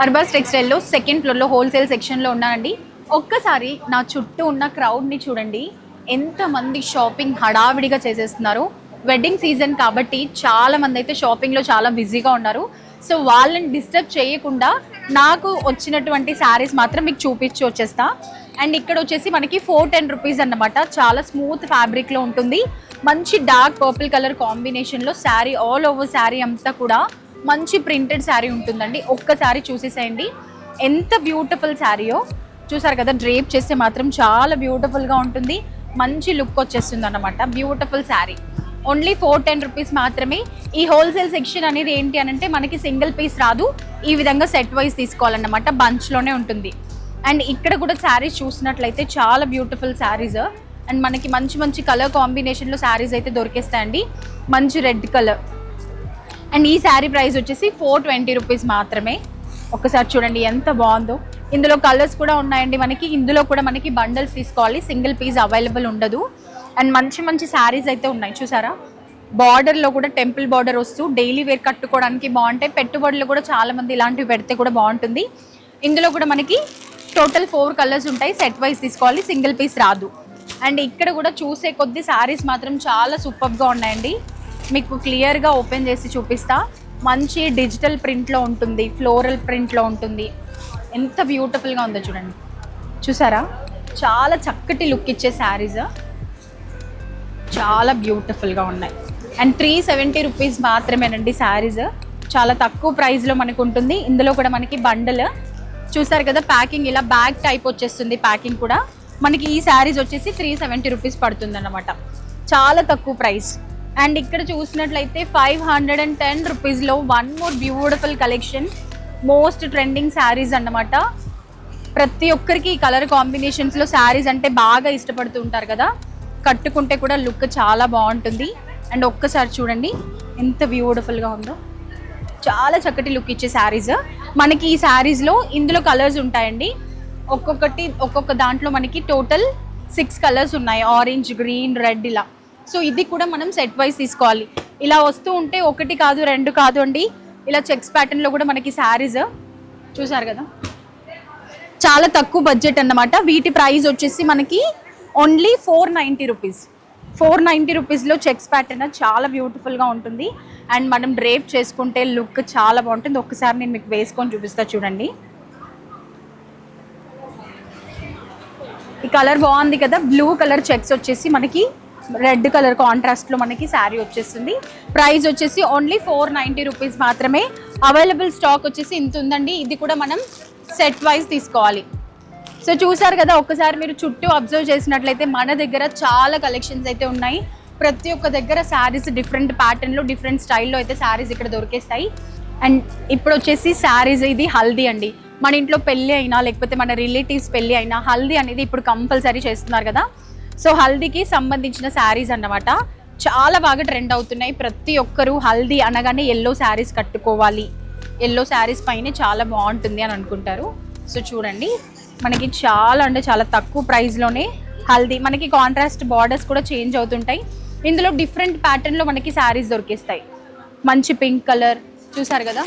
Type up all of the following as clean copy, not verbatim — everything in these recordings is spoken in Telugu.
అర్బాస్ టెక్స్టైల్లో సెకండ్ ఫ్లోర్లో హోల్సేల్ సెక్షన్లో ఉన్నానండి. ఒక్కసారి నా చుట్టూ ఉన్న క్రౌడ్ని చూడండి, ఎంతమంది షాపింగ్ హడావిడిగా చేసేస్తున్నారు. వెడ్డింగ్ సీజన్ కాబట్టి చాలామంది అయితే షాపింగ్లో చాలా బిజీగా ఉన్నారు. సో వాళ్ళని డిస్టర్బ్ చేయకుండా నాకు వచ్చినటువంటి శారీస్ మాత్రం మీకు చూపించి వచ్చేస్తా. అండ్ ఇక్కడ వచ్చేసి మనకి 410 రూపీస్ అన్నమాట. చాలా స్మూత్ ఫ్యాబ్రిక్లో ఉంటుంది. మంచి డార్క్ పర్పుల్ కలర్ కాంబినేషన్లో శారీ, ఆల్ ఓవర్ శారీ అంతా కూడా మంచి ప్రింటెడ్ శారీ ఉంటుందండి. ఒక్కసారి చూసేసేయండి ఎంత బ్యూటిఫుల్ శారీయో. చూసారు కదా, డ్రేప్ చేస్తే మాత్రం చాలా బ్యూటిఫుల్గా ఉంటుంది. మంచి లుక్ వచ్చేస్తుంది అన్నమాట. బ్యూటిఫుల్ శారీ. ఓన్లీ 410 రూపీస్ మాత్రమే. ఈ హోల్సేల్ సెక్షన్ అనేది ఏంటి అని అంటే మనకి సింగిల్ పీస్ రాదు, ఈ విధంగా సెట్ వైజ్ తీసుకోవాలన్నమాట. బంచ్లోనే ఉంటుంది. అండ్ ఇక్కడ కూడా శారీస్ చూసినట్లయితే చాలా బ్యూటిఫుల్ శారీస్. అండ్ మనకి మంచి మంచి కలర్ కాంబినేషన్లో శారీస్ అయితే దొరికేస్తాయండి. మంచి రెడ్ కలర్. అండ్ ఈ శారీ ప్రైస్ వచ్చేసి 420 రూపీస్ మాత్రమే. ఒకసారి చూడండి ఎంత బాగుందో. ఇందులో కలర్స్ కూడా ఉన్నాయండి మనకి. ఇందులో కూడా మనకి బండల్స్ తీసుకోవాలి, సింగిల్ పీస్ అవైలబుల్ ఉండదు. అండ్ మంచి మంచి శారీస్ అయితే ఉన్నాయి చూసారా. బార్డర్లో కూడా టెంపుల్ బార్డర్ వస్తూ డైలీ వేర్ కట్టుకోవడానికి బాగుంటాయి. పెట్టుబడులు కూడా చాలామంది ఇలాంటివి పెడితే కూడా బాగుంటుంది. ఇందులో కూడా మనకి టోటల్ 4 కలర్స్ ఉంటాయి. సెట్ వైజ్ తీసుకోవాలి, సింగిల్ పీస్ రాదు. అండ్ ఇక్కడ కూడా చూసే కొద్ది శారీస్ మాత్రం చాలా సూపర్గా ఉన్నాయండి. మీకు క్లియర్గా ఓపెన్ చేసి చూపిస్తా. మంచి డిజిటల్ ప్రింట్లో ఉంటుంది, ఫ్లోరల్ ప్రింట్లో ఉంటుంది. ఎంత బ్యూటిఫుల్గా ఉందో చూడండి. చూసారా, చాలా చక్కటి లుక్ ఇచ్చే శారీస్, చాలా బ్యూటిఫుల్గా ఉన్నాయి. అండ్ 370 రూపీస్ మాత్రమేనండి శారీస్. చాలా తక్కువ ప్రైస్లో మనకు ఉంటుంది. ఇందులో కూడా మనకి బండల్ చూసారు కదా, ప్యాకింగ్ ఇలా బ్యాగ్ టైప్ వచ్చేస్తుంది. ప్యాకింగ్ కూడా మనకి ఈ శారీస్ వచ్చేసి 370 రూపీస్ పడుతుంది అన్నమాట. చాలా తక్కువ ప్రైస్. అండ్ ఇక్కడ చూసినట్లయితే 510 రూపీస్లో one more beautiful collection. Most trending saris అన్నమాట. ప్రతి ఒక్కరికి ఈ కలర్ కాంబినేషన్స్లో శారీస్ అంటే బాగా ఇష్టపడుతూ ఉంటారు కదా, కట్టుకుంటే కూడా లుక్ చాలా బాగుంటుంది. అండ్ ఒక్కసారి చూడండి ఎంత బ్యూటిఫుల్గా ఉందో. చాలా చక్కటి లుక్ ఇచ్చే శారీస్ మనకి. ఈ శారీస్లో ఇందులో కలర్స్ ఉంటాయండి. ఒక్కొక్క దాంట్లో మనకి టోటల్ 6 కలర్స్ ఉన్నాయి. ఆరెంజ్, గ్రీన్, రెడ్ ఇలా. సో ఇది కూడా మనం సెట్ వైజ్ తీసుకోవాలి. ఇలా వస్తూ ఉంటే 1 కాదు 2 కాదు అండి. ఇలా చెక్స్ ప్యాటర్న్లో కూడా మనకి శారీస్ చూసారు కదా, చాలా తక్కువ బడ్జెట్ అన్నమాట. వీటి ప్రైస్ వచ్చేసి మనకి ఓన్లీ 490 రూపీస్. 490 రూపీస్లో చెక్స్ ప్యాటర్న్ చాలా బ్యూటిఫుల్గా ఉంటుంది. అండ్ మనం డ్రేప్ చేసుకుంటే లుక్ చాలా బాగుంటుంది. ఒక్కసారి నేను మీకు వేసుకొని చూపిస్తా చూడండి. ఈ కలర్ బాగుంది కదా. బ్లూ కలర్ చెక్స్ వచ్చేసి మనకి రెడ్ కలర్ కాంట్రాస్ట్లో మనకి శారీ వచ్చేస్తుంది. ప్రైస్ వచ్చేసి ఓన్లీ 490 రూపీస్ మాత్రమే. అవైలబుల్ స్టాక్ వచ్చేసి ఇంత ఉందండి. ఇది కూడా మనం సెట్ వైజ్ తీసుకోవాలి. సో చూసారు కదా, ఒక్కసారి మీరు చుట్టూ అబ్జర్వ్ చేసినట్లయితే మన దగ్గర చాలా కలెక్షన్స్ అయితే ఉన్నాయి. ప్రతి ఒక్క దగ్గర శారీస్ డిఫరెంట్ ప్యాటర్న్లో, డిఫరెంట్ స్టైల్లో అయితే శారీస్ ఇక్కడ దొరికేస్తాయి. అండ్ ఇప్పుడు వచ్చేసి శారీస్, ఇది హల్దీ అండి. మన ఇంట్లో పెళ్ళి అయినా లేకపోతే మన రిలేటివ్స్ పెళ్ళి అయినా హల్దీ అనేది ఇప్పుడు కంపల్సరీ చేస్తున్నారు కదా. సో హల్దీకి సంబంధించిన శారీస్ అన్నమాట. చాలా బాగా ట్రెండ్ అవుతున్నాయి. ప్రతి ఒక్కరూ హల్దీ అనగానే ఎల్లో శారీస్ కట్టుకోవాలి, ఎల్లో శారీస్ పైన చాలా బాగుంటుంది అని అనుకుంటారు. సో చూడండి, మనకి చాలా అంటే చాలా తక్కువ ప్రైస్లోనే హల్దీ. మనకి కాంట్రాస్ట్ బార్డర్స్ కూడా చేంజ్ అవుతుంటాయి. ఇందులో డిఫరెంట్ ప్యాటర్న్లో మనకి శారీస్ దొరికేస్తాయి. మంచి పింక్ కలర్ చూసారు కదా,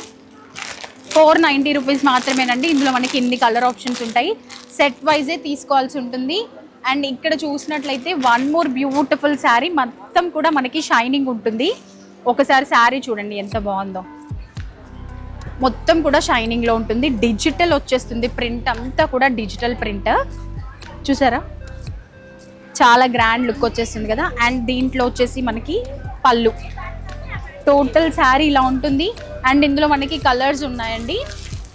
490 రూపీస్ మాత్రమేనండి. ఇందులో మనకి ఇన్ని కలర్ ఆప్షన్స్ ఉంటాయి. సెట్ వైజే తీసుకోవాల్సి ఉంటుంది. అండ్ ఇక్కడ చూసినట్లయితే వన్ మోర్ బ్యూటిఫుల్ శారీ. మొత్తం కూడా మనకి షైనింగ్ ఉంటుంది. ఒకసారి శారీ చూడండి ఎంత బాగుందో. మొత్తం కూడా షైనింగ్లో ఉంటుంది. డిజిటల్ వచ్చేస్తుంది. ప్రింట్ అంతా కూడా డిజిటల్ ప్రింట్ చూసారా, చాలా గ్రాండ్ లుక్ వచ్చేస్తుంది కదా. అండ్ దీంట్లో వచ్చేసి మనకి పళ్ళు, టోటల్ శారీ ఇలా ఉంటుంది. అండ్ ఇందులో మనకి కలర్స్ ఉన్నాయండి.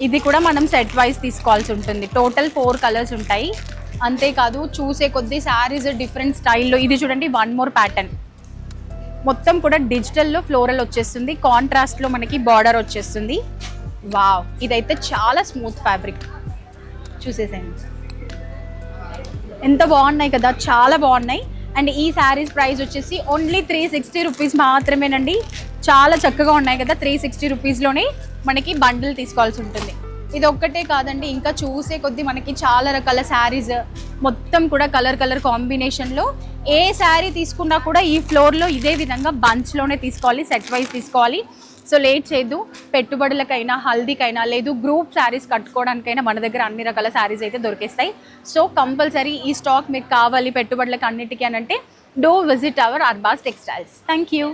ఇది కూడా మనం సెట్ వైజ్ తీసుకోవాల్సి ఉంటుంది. టోటల్ 4 కలర్స్ ఉంటాయి. అంతేకాదు చూసే కొద్దీ శారీస్ డిఫరెంట్ స్టైల్లో. ఇది చూడండి వన్ మోర్ ప్యాటర్న్. మొత్తం కూడా డిజిటల్లో ఫ్లోరల్ వచ్చేస్తుంది. కాంట్రాస్ట్లో మనకి బార్డర్ వచ్చేస్తుంది. వావ్, ఇదైతే చాలా స్మూత్ ఫ్యాబ్రిక్. చూసేసేయండి ఎంత బాగున్నాయి కదా, చాలా బాగున్నాయి. అండ్ ఈ శారీస్ ప్రైస్ వచ్చేసి ఓన్లీ 360 రూపీస్ మాత్రమేనండి. చాలా చక్కగా ఉన్నాయి కదా. 360 రూపీస్లోనే మనకి బండిల్ తీసుకోవాల్సి ఉంటుంది. ఇది ఒక్కటే కాదండి, ఇంకా చూసే కొద్దీ మనకి చాలా రకాల శారీస్, మొత్తం కూడా కలర్ కాంబినేషన్లో. ఏ శారీ తీసుకున్నా కూడా ఈ ఫ్లోర్లో ఇదే విధంగా బంచ్లోనే తీసుకోవాలి, సెట్ వైజ్ తీసుకోవాలి. సో లేట్ చేయొద్దు. పెట్టుబడులకైనా, హల్దీకైనా, లేదు గ్రూప్ శారీస్ కట్టుకోవడానికైనా మన దగ్గర అన్ని రకాల శారీస్ అయితే దొరికేస్తాయి. సో కంపల్సరీ ఈ స్టాక్ మీకు కావాలి పెట్టుబడులకు అన్నిటికీ అని అంటే do visit our Arbaz textiles. Thank you.